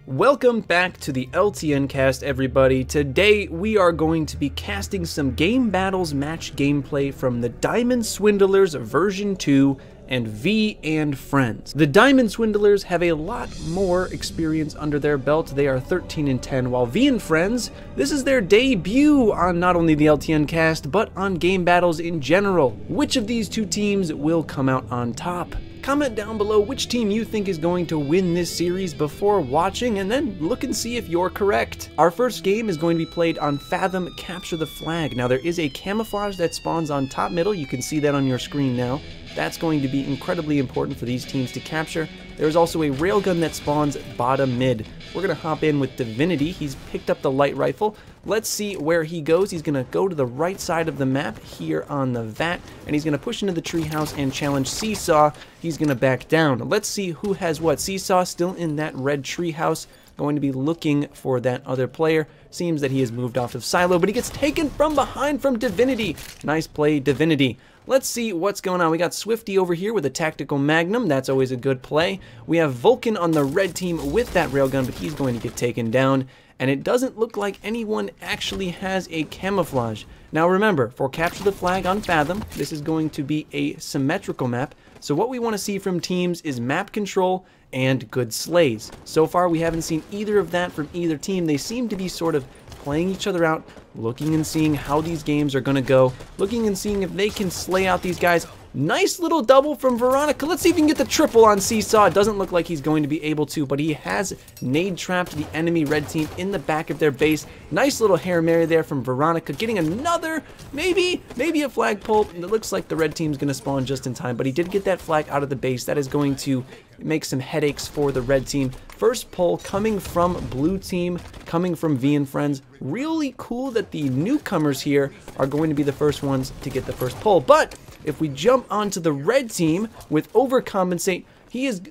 Welcome back to the LTN cast, everybody. Today we are going to be casting some Game Battles match gameplay from the Diamond Swindlers version 2 and V and Friends. The Diamond Swindlers have a lot more experience under their belt. They are 13 and 10, while V and Friends, this is their debut on not only the LTN cast, but on Game Battles in general. Which of these two teams will come out on top? Comment down below which team you think is going to win this series before watching, and then look and see if you're correct. Our first game is going to be played on Fathom Capture the Flag. Now there is a camouflage that spawns on top middle. You can see that on your screen now. That's going to be incredibly important for these teams to capture. There's also a railgun that spawns bottom mid. We're going to hop in with Divinity. He's picked up the light rifle. Let's see where he goes. He's going to go to the right side of the map here on the VAT, and he's going to push into the treehouse and challenge Seesaw. He's going to back down. Let's see who has what. Seesaw still in that red treehouse, going to be looking for that other player. Seems that he has moved off of Silo, but he gets taken from behind from Divinity. Nice play, Divinity. Let's see what's going on. We got Swifty over here with a tactical magnum. That's always a good play. We have Vulcan on the red team with that railgun, but he's going to get taken down. And it doesn't look like anyone actually has a camouflage. Now remember, for Capture the Flag on Fathom, this is going to be a symmetrical map. So what we want to see from teams is map control and good slays. So far we haven't seen either of that from either team. They seem to be sort of playing each other out, looking and seeing how these games are going to go, looking and seeing if they can slay out these guys. Nice little double from Veronica. Let's see if we can get the triple on Seesaw. It doesn't look like he's going to be able to, but he has nade trapped the enemy red team in the back of their base. Nice little Hail Mary there from Veronica, getting another, maybe a flagpole. It looks like the red team's going to spawn just in time, but he did get that flag out of the base. That is going to make some headaches for the red team. First pull coming from blue team, coming from V and Friends. Really cool that the newcomers here are going to be the first ones to get the first pull. But if we jump onto the red team with Overcompensate,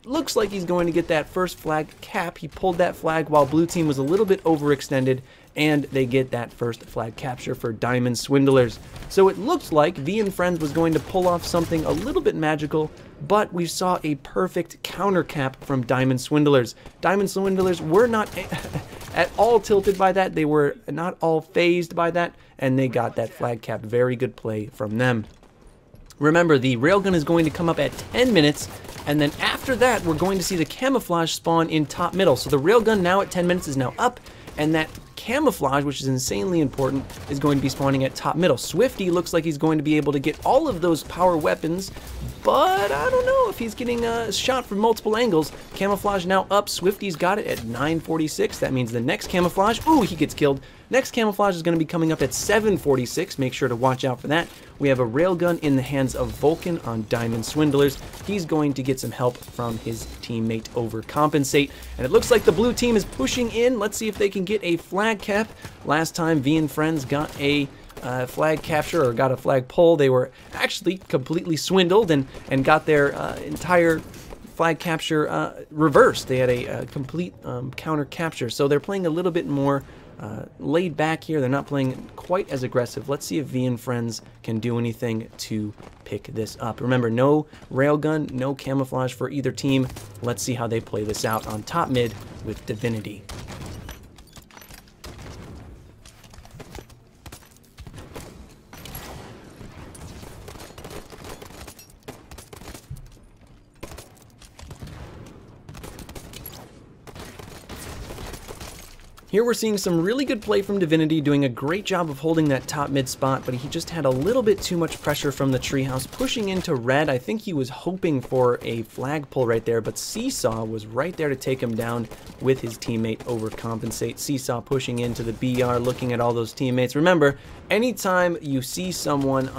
looks like he's going to get that first flag cap. He pulled that flag while blue team was a little bit overextended, and they get that first flag capture for Diamond Swindlers. So it looked like V and Friends was going to pull off something a little bit magical, but we saw a perfect counter cap from Diamond Swindlers. Diamond Swindlers were not at all tilted by that. They were not all phased by that, and they got that flag cap. Very good play from them. Remember, the railgun is going to come up at 10 minutes, and then after that, we're going to see the camouflage spawn in top middle. So the railgun now at 10 minutes is now up, and that camouflage, which is insanely important, is going to be spawning at top middle. Swifty looks like he's going to be able to get all of those power weapons, but I don't know if he's getting shot from multiple angles. Camouflage now up. Swifty's got it at 9:46. That means the next camouflage, ooh, he gets killed. Next camouflage is going to be coming up at 7:46. Make sure to watch out for that. We have a railgun in the hands of Vulcan on Diamond Swindlers. He's going to get some help from his teammate Overcompensate. And it looks like the blue team is pushing in. Let's see if they can get a flag cap. Last time V and Friends got a flag capture or got a flag pull, they were actually completely swindled and got their entire flag capture reversed. They had a complete counter capture. So they're playing a little bit more laid back here. They're not playing quite as aggressive. Let's see if V and Friends can do anything to pick this up. Remember, no railgun, no camouflage for either team. Let's see how they play this out on top mid with Divinity. Here we're seeing some really good play from Divinity, doing a great job of holding that top mid spot, but he just had a little bit too much pressure from the treehouse, pushing into red. I think he was hoping for a flag pull right there, but Seesaw was right there to take him down with his teammate Overcompensate. Seesaw pushing into the BR, looking at all those teammates. Remember, anytime you see someone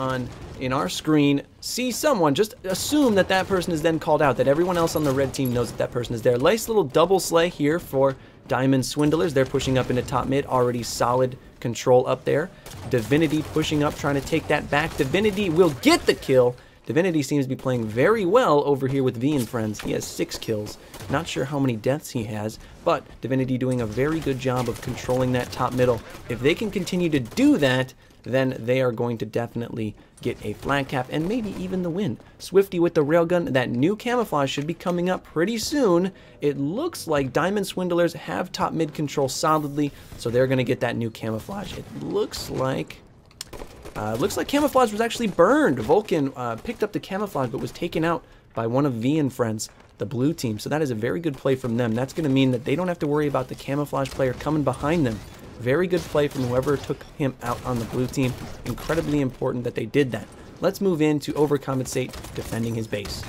in our screen, just assume that that person is then called out, that everyone else on the red team knows that that person is there. Nice little double slay here for Diamond Swindlers. They're pushing up into top mid, already solid control up there. Divinity pushing up, trying to take that back. Divinity will get the kill. Divinity seems to be playing very well over here with V and Friends. He has 6 kills. Not sure how many deaths he has, but Divinity doing a very good job of controlling that top middle. If they can continue to do that, then they are going to definitely get a flag cap and maybe even the win. Swifty with the railgun. That new camouflage should be coming up pretty soon. It looks like Diamond Swindlers have top mid control solidly, so they're going to get that new camouflage. It looks like camouflage was actually burned. Vulcan picked up the camouflage but was taken out by one of V and Friends, the blue team. So that is a very good play from them. That's going to mean that they don't have to worry about the camouflage player coming behind them. Very good play from whoever took him out on the blue team. Incredibly important that they did that. Let's move in to overcompensate, defending his base.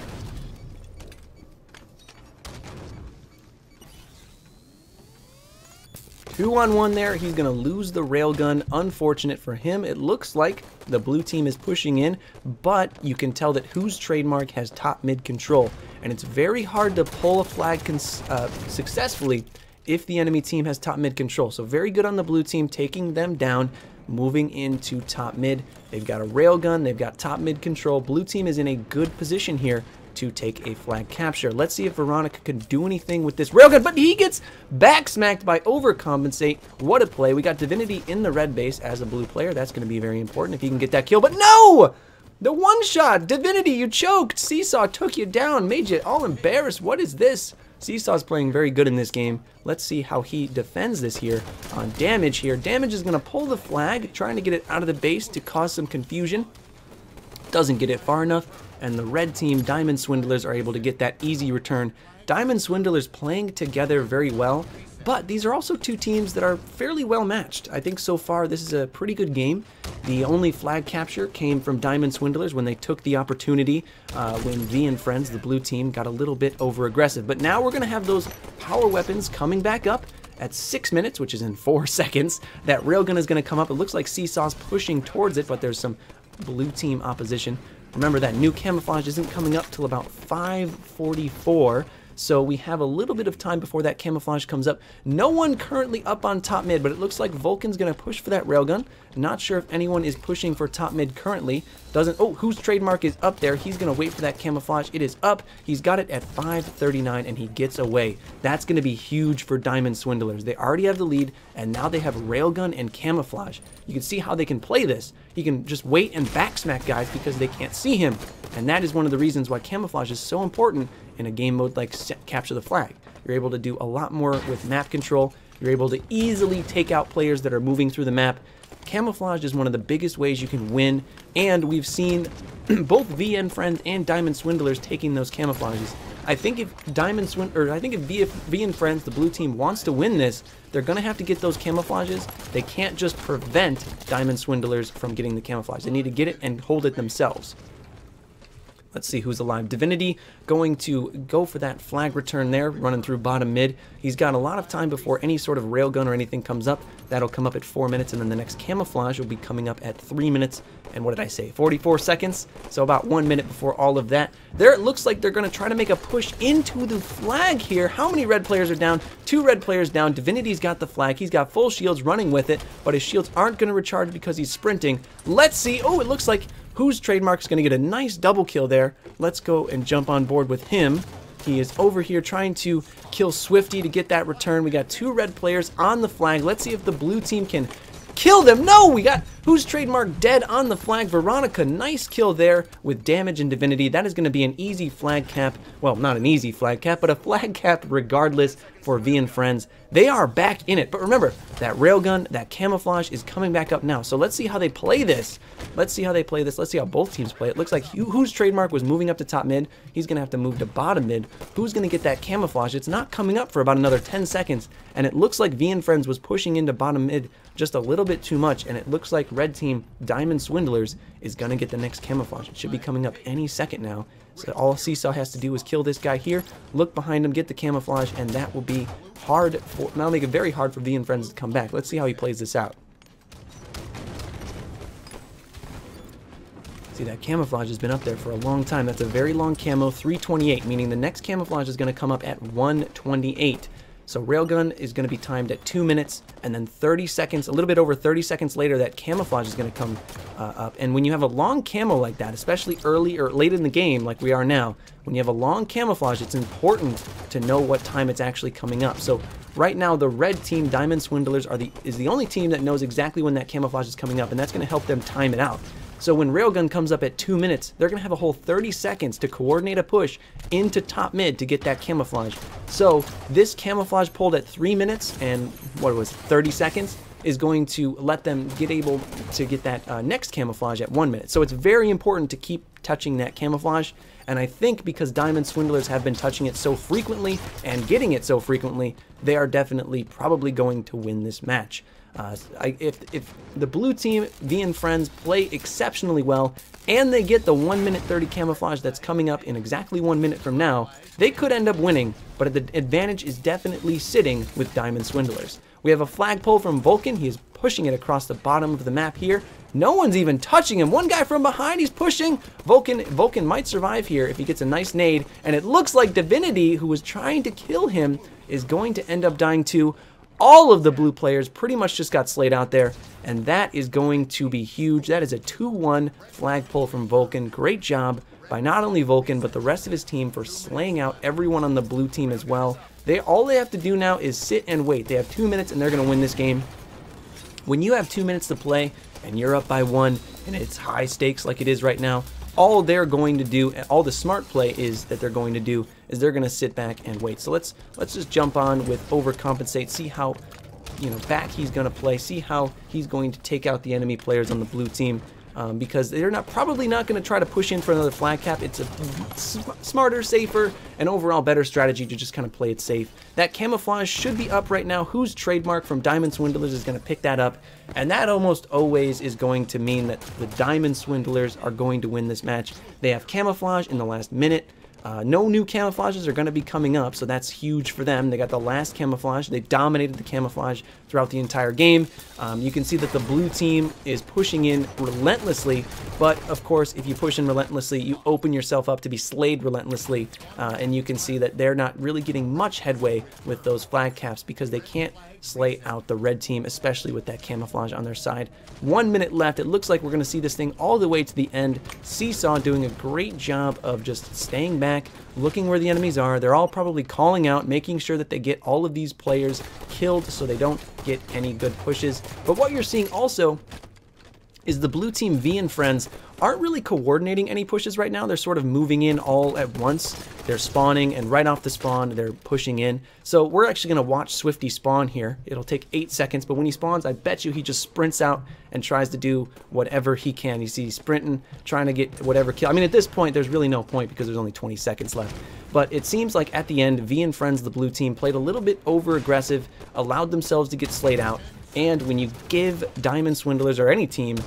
Two on one there. He's going to lose the railgun. Unfortunate for him. It looks like the blue team is pushing in, but you can tell that whose trademark has top mid control. And it's very hard to pull a flag successfully if the enemy team has top mid control. So very good on the blue team, taking them down, moving into top mid. They've got a railgun, they've got top mid control. Blue team is in a good position here to take a flag capture. Let's see if Veronica can do anything with this railgun, but he gets back smacked by overcompensate. What a play. We got Divinity in the red base as a blue player. That's going to be very important if he can get that kill, but no! The one shot! Divinity, you choked! Seesaw took you down, made you all embarrassed. What is this? Seesaw's playing very good in this game. Let's see how he defends this here on damage here. Damage is going to pull the flag, trying to get it out of the base to cause some confusion. Doesn't get it far enough, and the red team, Diamond Swindlers, are able to get that easy return. Diamond Swindlers playing together very well, but these are also two teams that are fairly well matched. I think so far this is a pretty good game. The only flag capture came from Diamond Swindlers when they took the opportunity when V and Friends, the blue team, got a little bit over aggressive. But now we're going to have those power weapons coming back up at 6 minutes, which is in 4 seconds. That railgun is going to come up. It looks like Seesaw's pushing towards it, but there's some blue team opposition. Remember, that new camouflage isn't coming up till about 5:44. So we have a little bit of time before that camouflage comes up. No one currently up on top mid, but it looks like Vulcan's going to push for that railgun. Not sure if anyone is pushing for top mid currently. Oh, whose trademark is up there? He's going to wait for that camouflage. It is up. He's got it at 5:39, and he gets away. That's going to be huge for Diamond Swindlers. They already have the lead, and now they have railgun and camouflage. You can see how they can play this. He can just wait and backsmack guys because they can't see him. And that is one of the reasons why camouflage is so important in a game mode like Capture the Flag. You're able to do a lot more with map control. You're able to easily take out players that are moving through the map. Camouflage is one of the biggest ways you can win, and we've seen both V and Friends and Diamond Swindlers taking those camouflages. I think if V and Friends, the blue team, wants to win this, they're going to have to get those camouflages. They can't just prevent Diamond Swindlers from getting the camouflage. They need to get it and hold it themselves. Let's see who's alive. Divinity going to go for that flag return there, running through bottom mid. He's got a lot of time before any sort of railgun or anything comes up. That'll come up at 4 minutes, and then the next camouflage will be coming up at 3 minutes. And what did I say? 44 seconds? So about 1 minute before all of that. There it looks like they're going to try to make a push into the flag here. How many red players are down? 2 red players down. Divinity's got the flag. He's got full shields running with it, but his shields aren't going to recharge because he's sprinting. Let's see. Oh, it looks like whose trademark's going to get a nice double kill there. Let's go and jump on board with him. He is over here trying to kill Swifty to get that return. We got 2 red players on the flag. Let's see if the blue team can kill them. No, we got whose trademark dead on the flag. Veronica, nice kill there with damage and Divinity. That is going to be an easy flag cap. Well, not an easy flag cap, but a flag cap regardless for V and Friends. They are back in it. But remember, that railgun, that camouflage is coming back up now. So let's see how they play this. Let's see how they play this. Let's see how both teams play it. Looks like whose trademark was moving up to top mid. He's going to have to move to bottom mid. Who's going to get that camouflage? It's not coming up for about another 10 seconds. And it looks like V and Friends was pushing into bottom mid just a little bit too much. And it looks like red team, Diamond Swindlers, is going to get the next camouflage. It should be coming up any second now. So all Seesaw has to do is kill this guy here, look behind him, get the camouflage, and that will be hard for, that'll make it very hard for V and Friends to come back. Let's see how he plays this out. See, that camouflage has been up there for a long time. That's a very long camo, 328, meaning the next camouflage is going to come up at 128. So Railgun is going to be timed at 2 minutes, and then 30 seconds, a little bit over 30 seconds later, that camouflage is going to come up. And when you have a long camo like that, especially early or late in the game like we are now, when you have a long camouflage, it's important to know what time it's actually coming up. So right now, the red team, Diamond Swindlers, is the only team that knows exactly when that camouflage is coming up, and that's going to help them time it out. So when Railgun comes up at 2 minutes, they're going to have a whole 30 seconds to coordinate a push into top mid to get that camouflage. So this camouflage pulled at 3 minutes and, 30 seconds, is going to let them get able to get that next camouflage at 1 minute. So it's very important to keep touching that camouflage. And I think because Diamond Swindlers have been touching it so frequently and getting it so frequently, they are definitely probably going to win this match. If the blue team, V and Friends, play exceptionally well, and they get the 1 minute 30 camouflage that's coming up in exactly 1 minute from now, they could end up winning, but the advantage is definitely sitting with Diamond Swindlers. We have a flagpole from Vulcan. He is pushing it across the bottom of the map here. No one's even touching him. One guy from behind, he's pushing. Vulcan might survive here if he gets a nice nade, and it looks like Divinity, who was trying to kill him, is going to end up dying too. All of the blue players pretty much just got slayed out there, and that is going to be huge. That is a 2-1 flagpole from Vulcan. Great job by not only Vulcan, but the rest of his team for slaying out everyone on the blue team as well. All they have to do now is sit and wait. They have 2 minutes, and they're going to win this game. When you have 2 minutes to play, and you're up by 1, and it's high stakes like it is right now, all they're going to do, all the smart play is that they're going to do, is they're going to sit back and wait. So let's just jump on with Overcompensate, see how back he's going to play, see how he's going to take out the enemy players on the blue team, because they're probably not going to try to push in for another flag cap. It's a smarter, safer, and overall better strategy to just kind of play it safe. That camouflage should be up right now. Whose trademark from Diamond Swindlers is going to pick that up? And that almost always is going to mean that the Diamond Swindlers are going to win this match. They have camouflage in the last minute. No new camouflages are going to be coming up, so that's huge for them. They got the last camouflage. They dominated the camouflage throughout the entire game. You can see that the blue team is pushing in relentlessly, but of course, if you push in relentlessly, you open yourself up to be slayed relentlessly, and you can see that they're not really getting much headway with those flag caps because they can't slay out the red team, especially with that camouflage on their side. 1 minute left. It looks like we're going to see this thing all the way to the end. Seesaw doing a great job of just staying back, looking where the enemies are. They're all probably calling out, making sure that they get all of these players killed so they don't get any good pushes. But what you're seeing also is the blue team, V and Friends, aren't really coordinating any pushes right now. They're sort of moving in all at once. They're spawning, and right off the spawn, they're pushing in. So we're actually going to watch Swifty spawn here. It'll take 8 seconds, but when he spawns, I bet you he just sprints out and tries to do whatever he can. You see, he's sprinting, trying to get whatever kill. I mean, at this point, there's really no point because there's only 20 seconds left. But it seems like at the end, V and Friends, the blue team, played a little bit over-aggressive, allowed themselves to get slayed out. And when you give Diamond Swindlers or any team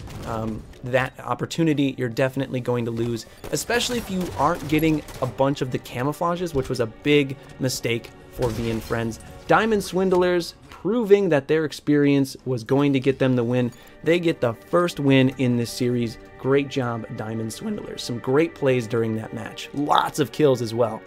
that opportunity, you're definitely going to lose, especially if you aren't getting a bunch of the camouflages, which was a big mistake for V and Friends. Diamond Swindlers proving that their experience was going to get them the win. They get the first win in this series. Great job, Diamond Swindlers. Some great plays during that match. Lots of kills as well.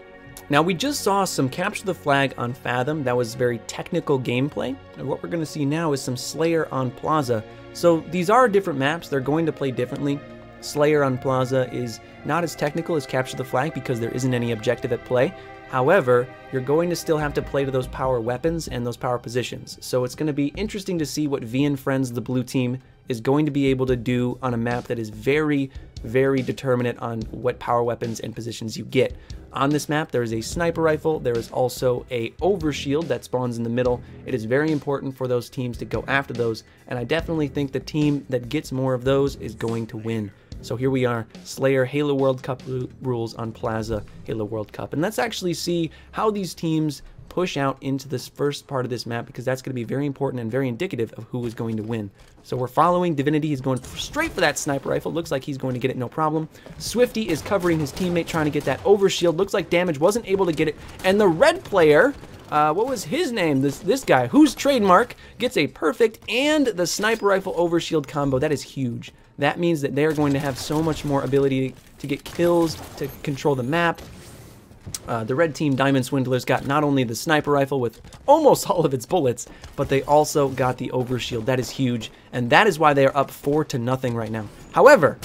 Now, we just saw some capture the flag on Fathom. That was very technical gameplay. And what we're going to see now is some Slayer on Plaza. So these are different maps. They're going to play differently. Slayer on Plaza is not as technical as capture the flag because there isn't any objective at play. However, you're going to still have to play to those power weapons and those power positions. So it's going to be interesting to see what V and Friends, the blue team, is going to be able to do on a map that is very, very determinate on what power weapons and positions you get. On this map, there is a sniper rifle. There is also a overshield that spawns in the middle. It is very important for those teams to go after those, and I definitely think the team that gets more of those is going to win. So here we are, Slayer Halo World Cup rules on Plaza Halo World Cup. And let's actually see how these teams push out into this first part of this map, because that's going to be very important and very indicative of who is going to win. So we're following Divinity. He's going straight for that sniper rifle. Looks like he's going to get it no problem. Swifty is covering his teammate, trying to get that overshield. Looks like Damage wasn't able to get it. And the red player, what was his name? This guy, whose trademark, gets a perfect and the sniper rifle overshield combo. That is huge. That means that they're going to have so much more ability to get kills, to control the map. The red team Diamond Swindlers got not only the sniper rifle with almost all of its bullets, but they also got the overshield. That is huge, and that is why they are up 4-0 right now. However,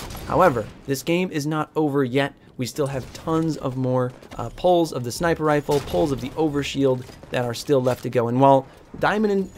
this game is not over yet. We still have tons of more pulls of the sniper rifle, pulls of the overshield that are still left to go. And while Diamond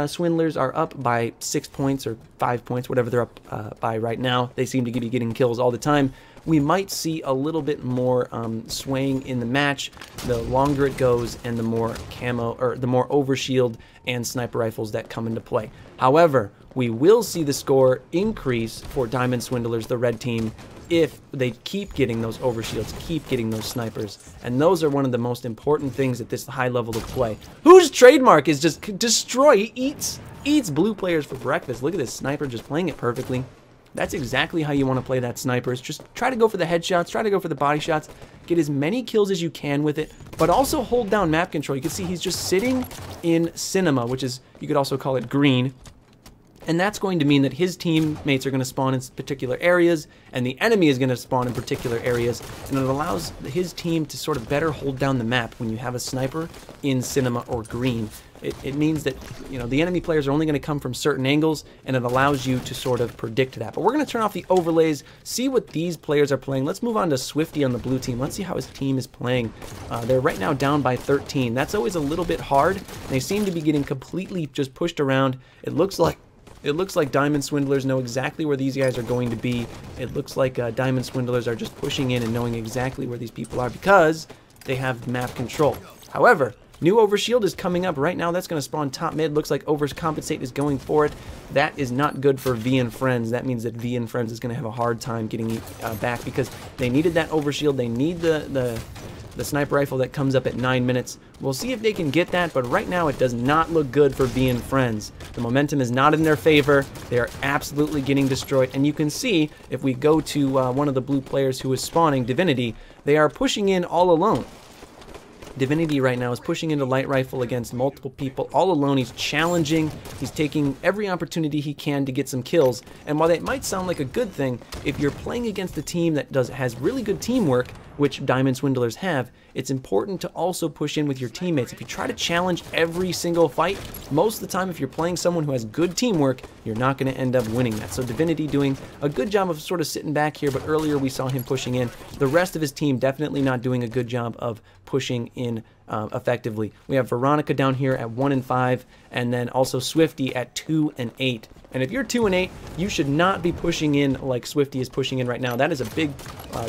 Swindlers are up by 6 points or 5 points, whatever they're up by right now, they seem to be getting kills all the time. We might see a little bit more swaying in the match the longer it goes and the more camo or the more overshield and sniper rifles that come into play. However, we will see the score increase for Diamond Swindlers, the red team, if they keep getting those overshields, keep getting those snipers. And those are one of the most important things at this high level of play. Whose trademark is just destroy, he eats blue players for breakfast. Look at this sniper just playing it perfectly. That's exactly how you want to play that sniper. Just try to go for the headshots, try to go for the body shots, get as many kills as you can with it, but also hold down map control. You can see he's just sitting in cinema, which is, you could also call it green. And that's going to mean that his teammates are going to spawn in particular areas, and the enemy is going to spawn in particular areas, and it allows his team to sort of better hold down the map when you have a sniper in cinema or green. It means that, you know, the enemy players are only going to come from certain angles, and it allows you to sort of predict that. But we're going to turn off the overlays, see what these players are playing. Let's move on to Swifty on the blue team. Let's see how his team is playing. They're right now down by 13. That's always a little bit hard. They seem to be getting completely just pushed around. It looks like Diamond Swindlers know exactly where these guys are going to be. It looks like Diamond Swindlers are just pushing in and knowing exactly where these people are because they have map control. However, new overshield is coming up right now. That's going to spawn top mid. Looks like overcompensate is going for it. That is not good for V and Friends. That means that V and Friends is going to have a hard time getting back because they needed that overshield. They need the sniper rifle that comes up at 9 minutes. We'll see if they can get that, but right now it does not look good for V and Friends. The momentum is not in their favor. They are absolutely getting destroyed, and you can see if we go to one of the blue players who is spawning, Divinity, they are pushing in all alone. Divinity right now is pushing into light rifle against multiple people all alone. He's challenging. He's taking every opportunity he can to get some kills. And while that might sound like a good thing, if you're playing against a team that has really good teamwork, which Diamond Swindlers have, it's important to also push in with your teammates. If you try to challenge every single fight, most of the time if you're playing someone who has good teamwork, you're not going to end up winning that. So Divinity doing a good job of sort of sitting back here, but earlier we saw him pushing in. The rest of his team definitely not doing a good job of pushing in effectively. We have Veronica down here at 1 and 5, and then also Swifty at 2 and 8. And if you're 2 and 8, you should not be pushing in like Swifty is pushing in right now. That is a big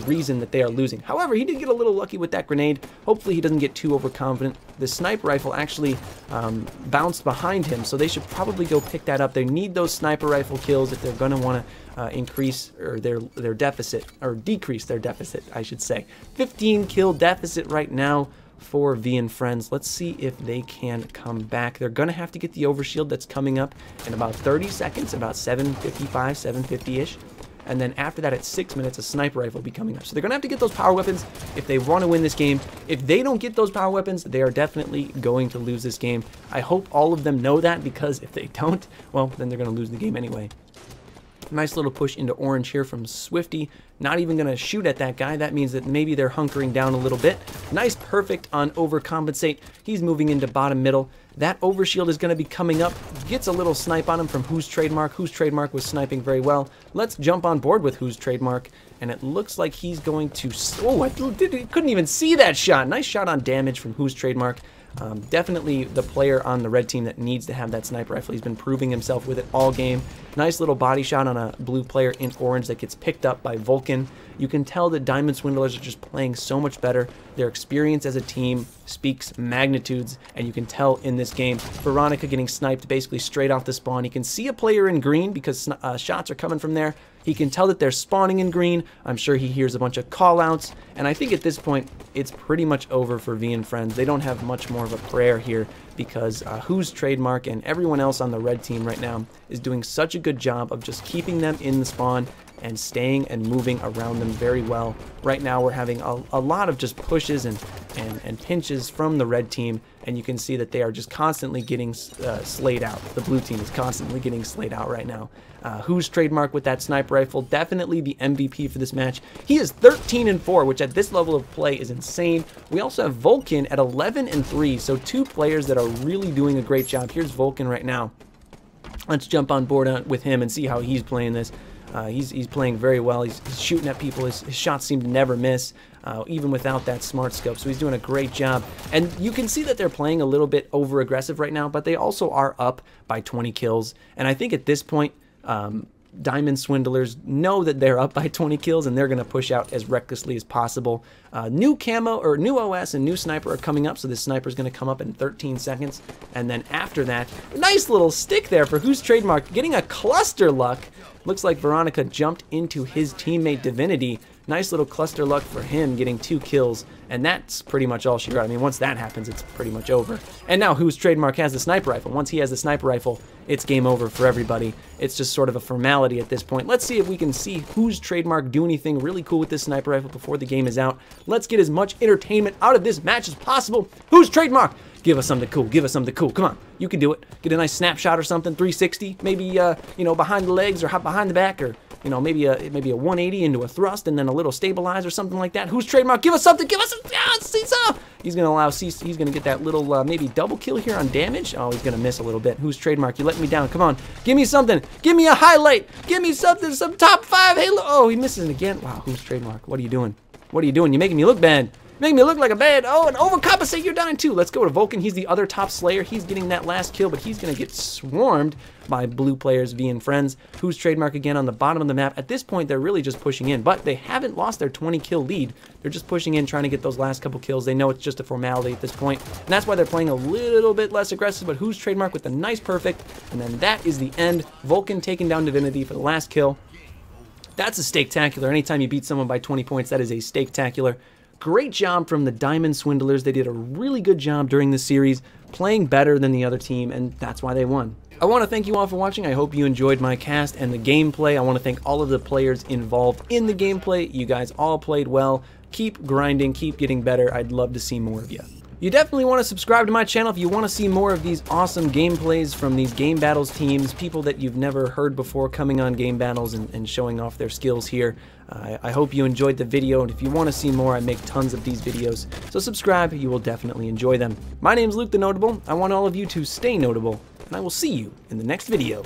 reason that they are losing. However, he did get a little lucky with that grenade. Hopefully he doesn't get too overconfident. The sniper rifle actually bounced behind him, so they should probably go pick that up. They need those sniper rifle kills if they're going to want to increase or their deficit, or decrease their deficit, I should say. 15 kill deficit right now for V and Friends. Let's see if they can come back. They're going to have to get the overshield that's coming up in about 30 seconds, about 7:55, 7:50-ish. And then after that, at 6 minutes, a sniper rifle will be coming up. So they're going to have to get those power weapons if they want to win this game. If they don't get those power weapons, they are definitely going to lose this game. I hope all of them know that, because if they don't, well, then they're going to lose the game anyway. Nice little push into orange here from Swifty. Not even going to shoot at that guy. That means that maybe they're hunkering down a little bit. Nice perfect on overcompensate. He's moving into bottom middle. That overshield is going to be coming up. Gets a little snipe on him from Who's Trademark. Who's Trademark was sniping very well. Let's jump on board with Who's Trademark. And it looks like he's going to... Oh, I couldn't even see that shot. Nice shot on damage from Who's Trademark. Definitely the player on the red team that needs to have that sniper rifle. He's been proving himself with it all game. Nice little body shot on a blue player in orange that gets picked up by Vulcan. You can tell that Diamond Swindlers are just playing so much better. Their experience as a team speaks magnitudes, and you can tell in this game. Veronica getting sniped basically straight off the spawn. You can see a player in green because shots are coming from there. He can tell that they're spawning in green. I'm sure he hears a bunch of call-outs, and I think at this point, it's pretty much over for V and Friends. They don't have much more of a prayer here because Who's Trademark and everyone else on the red team right now is doing such a good job of just keeping them in the spawn and staying and moving around them very well. Right now we're having a lot of just pushes and pinches from the red team, and you can see that they are just constantly getting slayed out. The blue team is constantly getting slayed out right now. Who's trademark with that sniper rifle, definitely the MVP for this match. He is 13-4, which at this level of play is insane. We also have Vulcan at 11-3, so two players that are really doing a great job. Here's Vulcan right now. Let's jump on board with him and see how he's playing this. He's playing very well. He's shooting at people. His shots seem to never miss, even without that smart scope. So he's doing a great job. And you can see that they're playing a little bit over aggressive right now, but they also are up by 20 kills. And I think at this point, Diamond Swindlers know that they're up by 20 kills, and they're going to push out as recklessly as possible. New camo, or new OS and new sniper are coming up, so this sniper is going to come up in 13 seconds. And then after that, nice little stick there for Who's Trademark, getting a cluster luck. Looks like Veronica jumped into his teammate Divinity. Nice little cluster luck for him, getting 2 kills, and that's pretty much all she wrote. I mean, once that happens, it's pretty much over. And now Who's Trademark has the sniper rifle. Once he has the sniper rifle, it's game over for everybody. It's just sort of a formality at this point. Let's see if we can see Who's Trademark do anything really cool with this sniper rifle before the game is out. Let's get as much entertainment out of this match as possible. Who's Trademark? Give us something cool. Give us something cool. Come on. You can do it. Get a nice snapshot or something. 360. Maybe, you know, behind the legs or behind the back, or, you know, maybe a 180 into a thrust and then a little stabilize or something like that. Who's Trademark? Give us something. Give us some. Yeah, see some. He's going to allow he's going to get that little maybe double kill here on damage. Oh, he's going to miss a little bit. Who's Trademark? You letting me down. Come on. Give me something. Give me a highlight. Give me something. Some top 5 Halo. Oh, he misses it again. Wow. Who's Trademark? What are you doing? What are you doing? You're making me look bad. Making me look like a bad. Oh, and overcompensate, you're dying too. Let's go to Vulcan. He's the other top slayer. He's getting that last kill, but he's going to get swarmed by blue players, V and friends. Who's Trademark again on the bottom of the map. At this point, they're really just pushing in, but they haven't lost their 20 kill lead. They're just pushing in, trying to get those last couple kills. They know it's just a formality at this point, and that's why they're playing a little bit less aggressive, but Who's Trademark with a nice perfect, and then that is the end. Vulcan taking down Divinity for the last kill. That's a steaktacular. Anytime you beat someone by 20 points, that is a steaktacular. Great job from the Diamond Swindlers. They did a really good job during the series, playing better than the other team, and that's why they won. I want to thank you all for watching. I hope you enjoyed my cast and the gameplay. I want to thank all of the players involved in the gameplay. You guys all played well. Keep grinding, keep getting better. I'd love to see more of you. You definitely want to subscribe to my channel if you want to see more of these awesome gameplays from these Game Battles teams, people that you've never heard before coming on Game Battles and showing off their skills here. I hope you enjoyed the video, and if you want to see more, I make tons of these videos, so subscribe, you will definitely enjoy them. My name's Luke the Notable. I want all of you to stay notable, and I will see you in the next video.